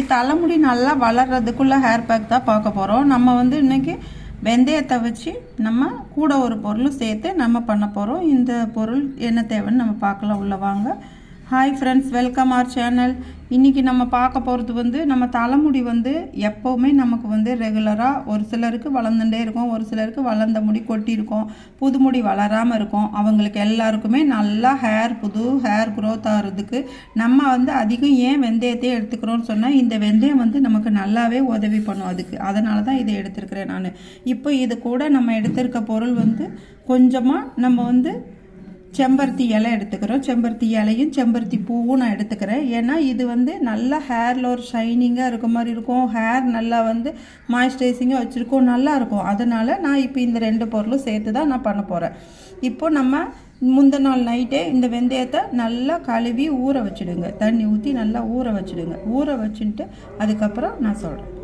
இன்றைக்கி தலைமுடி நல்லா வளர்கிறதுக்குள்ள ஹேர் பேக் தான் பார்க்க போகிறோம். நம்ம வந்து இன்றைக்கி வெந்தயத்தை வச்சு நம்ம கூட ஒரு பொருளும் சேர்த்து நம்ம பண்ண போகிறோம். இந்த பொருள் என்ன தேவைன்னு நம்ம பார்க்கலாம். உள்ள வாங்க. Hi friends, welcome R channel. இன்றைக்கி நம்ம பார்க்க போகிறது வந்து நம்ம தலைமுடி வந்து எப்போவுமே நமக்கு வந்து ரெகுலராக ஒரு சிலருக்கு வளர்ந்துட்டே இருக்கும், ஒரு சிலருக்கு வளர்ந்த முடி கொட்டியிருக்கும், புது முடி வளராமல் இருக்கும். அவங்களுக்கு எல்லாருக்குமே நல்லா புது ஹேர் க்ரோத் ஆகிறதுக்கு நம்ம வந்து அதிகம் ஏன் வெந்தயத்தையே எடுத்துக்கிறோன்னு சொன்னால், இந்த வெந்தயம் வந்து நமக்கு நல்லாவே உதவி பண்ணும் அதுக்கு. அதனால தான் இதை எடுத்துருக்கிறேன் நான். இப்போ இது கூட நம்ம எடுத்திருக்க பொருள் வந்து கொஞ்சமாக நம்ம வந்து செம்பருத்தி இலை எடுத்துக்கிறோம். செம்பருத்தி இலையும் செம்பருத்தி பூவும் நான் எடுத்துக்கிறேன். ஏன்னா இது வந்து நல்லா ஹேரில் ஒரு ஷைனிங்காக இருக்க மாதிரி இருக்கும், ஹேர் நல்லா வந்து மாய்ஸ்சரைசிங்காக வச்சுருக்கோம், நல்லாயிருக்கும். அதனால் நான் இப்போ இந்த ரெண்டு பொருளும் சேர்த்து தான் நான் பண்ண போகிறேன். இப்போ நம்ம முந்தின நாள் நைட்டே இந்த வெந்தயத்தை நல்லா கழுவி ஊற வச்சுடுங்க. தண்ணி ஊற்றி நல்லா ஊற வச்சுடுங்க. ஊற வச்சுட்டு அதுக்கப்புறம் நான் சொல்கிறேன்.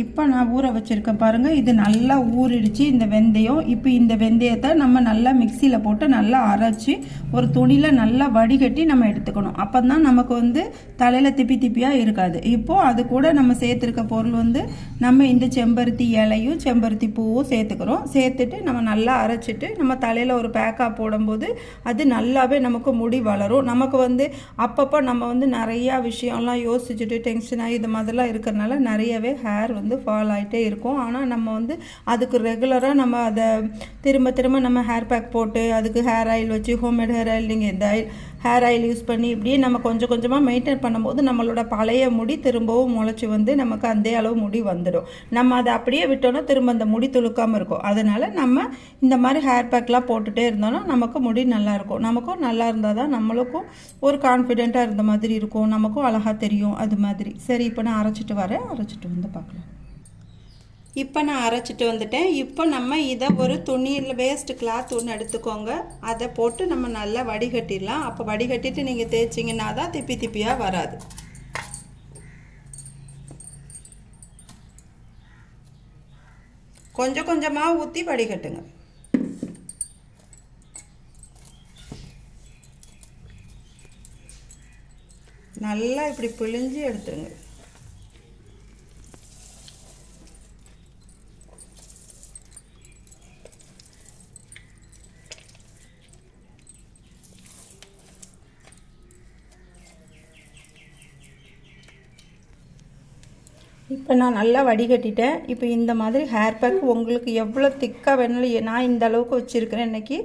இப்போ நான் ஊற வச்சுருக்கேன் பாருங்கள். இது நல்லா ஊறிடுச்சு இந்த வெந்தயம். இப்போ இந்த வெந்தயத்தை நம்ம நல்லா மிக்சியில் போட்டு நல்லா அரைச்சி ஒரு துணியில் நல்லா வடிகட்டி நம்ம எடுத்துக்கணும். அப்போ தான் நமக்கு வந்து தலையில் திப்பியாக இருக்காது. இப்போது அது கூட நம்ம சேர்த்துருக்க பொருள் வந்து நம்ம இந்த செம்பருத்தி இலையும் செம்பருத்தி பூவும் சேர்த்துக்கிறோம். சேர்த்துட்டு நம்ம நல்லா அரைச்சிட்டு நம்ம தலையில் ஒரு பேக்காக போடும்போது அது நல்லாவே நமக்கு முடி வளரும். நமக்கு வந்து அப்பப்போ நம்ம வந்து நிறையா விஷயம்லாம் யோசிச்சுட்டு டென்ஷனாக இது மாதிரிலாம் இருக்கிறதுனால நிறையவே ஹேர் வந்து ஃபால் ஆகிட்டே இருக்கும். ஆனால் நம்ம வந்து அதுக்கு ரெகுலராக நம்ம அதை திரும்ப நம்ம ஹேர் பேக் போட்டு அதுக்கு ஹேர் ஆயில் வச்சு ஹோம்மேட் ஹேர் ஆயில், நீங்கள் எந்த ஹேர் ஆயில் யூஸ் பண்ணி இப்படியே நம்ம கொஞ்சம் கொஞ்சமாக மெயின்டைன் பண்ணும்போது நம்மளோட பழைய முடி திரும்பவும் முளைச்சி வந்து நமக்கு அந்த அளவு முடி வந்துடும். நம்ம அதை அப்படியே விட்டோன்னா திரும்ப அந்த முடி துளுக்காமல் இருக்கும். அதனால் நம்ம இந்த மாதிரி ஹேர் பேக்லாம் போட்டுகிட்டே இருந்தோன்னா நமக்கு முடி நல்லாயிருக்கும். நமக்கும் நல்லா இருந்தால் தான் நம்மளுக்கும் ஒரு கான்ஃபிடெண்ட்டாக இருந்த மாதிரி இருக்கும், நமக்கும் அழகாக தெரியும். அது மாதிரி. சரி, இப்போ நான் அரைச்சிட்டு வரேன். அரைச்சிட்டு வந்து பார்க்கலாம். இப்போ நான் அரைச்சிட்டு வந்துட்டேன். இப்போ நம்ம இதை ஒரு துணியில் வேஸ்ட் கிளாத் ஒன்று எடுத்துக்கோங்க. அதை போட்டு நம்ம நல்லா வடிகட்டிடலாம். அப்போ வடிகட்டிட்டு நீங்கள் தேய்ச்சிங்கன்னா தான் திப்பியாக வராது. கொஞ்சம் கொஞ்சமாக ஊற்றி வடிகட்டுங்க. நல்லா இப்படி பிழிஞ்சு எடுத்துருங்க. இப்போ நான் நல்லா வடிகட்டிட்டேன். இப்போ இந்த மாதிரி ஹேர் பேக் உங்களுக்கு எவ்வளோ திக்காக வேணாலும், நான் இந்த அளவுக்கு வச்சுருக்கிறேன் இன்றைக்கி.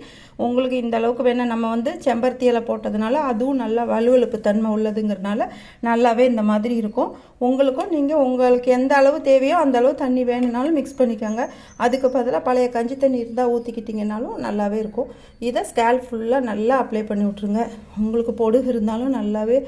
உங்களுக்கு இந்த அளவுக்கு வேணால், நம்ம வந்து செம்பருத்தி இலை போட்டதுனால அதுவும் நல்லா வலுவழுப்பு தன்மை உள்ளதுங்கிறதுனால நல்லாவே இந்த மாதிரி இருக்கும். உங்களுக்கும் நீங்கள் உங்களுக்கு எந்த அளவு தேவையோ அந்த அளவு தண்ணி வேணும்னாலும் மிக்ஸ் பண்ணிக்கோங்க. அதுக்கு பதிலாக பழைய கஞ்சி தண்ணி இருந்தால் ஊற்றிக்கிட்டிங்கனாலும் நல்லாவே இருக்கும். இதை ஸ்கேல்ப் ஃபுல்லாக நல்லா அப்ளை பண்ணி விட்ருங்க. உங்களுக்கு பொடுகு இருந்தாலும் நல்லாவே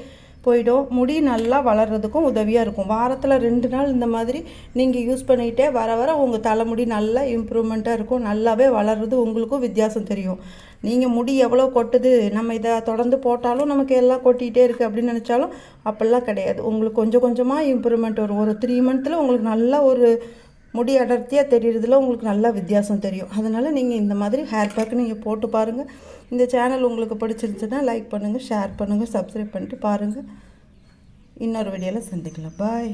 போயிடும். முடி நல்லா வளர்கிறதுக்கும் உதவியாக இருக்கும். வாரத்தில் 2 நாள் இந்த மாதிரி நீங்கள் யூஸ் பண்ணிக்கிட்டே வர உங்கள் தலைமுடி நல்லா இம்ப்ரூவ்மெண்ட்டாக இருக்கும். நல்லாவே வளர்கிறது உங்களுக்கும் வித்தியாசம் தெரியும். நீங்கள் முடி எவ்வளோ கொட்டுது, நம்ம இதை தொடர்ந்து போட்டாலும் நமக்கு எல்லாம் கொட்டிகிட்டே இருக்குது அப்படின்னு நினச்சாலும் அப்படிலாம் கிடையாது. உங்களுக்கு கொஞ்சம் கொஞ்சமாக இம்ப்ரூவ்மெண்ட் வரும். ஒரு 3 மந்த்தில் உங்களுக்கு நல்லா ஒரு முடி அடர்த்தியாக தெரியுறதுல உங்களுக்கு நல்லா வித்தியாசம் தெரியும். அதனால் நீங்கள் இந்த மாதிரி ஹேர் பேக் நீங்கள் போட்டு பாருங்கள். இந்த சேனல் உங்களுக்கு பிடிச்சிருந்துச்சுன்னா லைக் பண்ணுங்கள், ஷேர் பண்ணுங்கள், சப்ஸ்கிரைப் பண்ணிட்டு பாருங்கள். இன்னொரு வீடியோவில் சந்திக்கலாம். பாய்.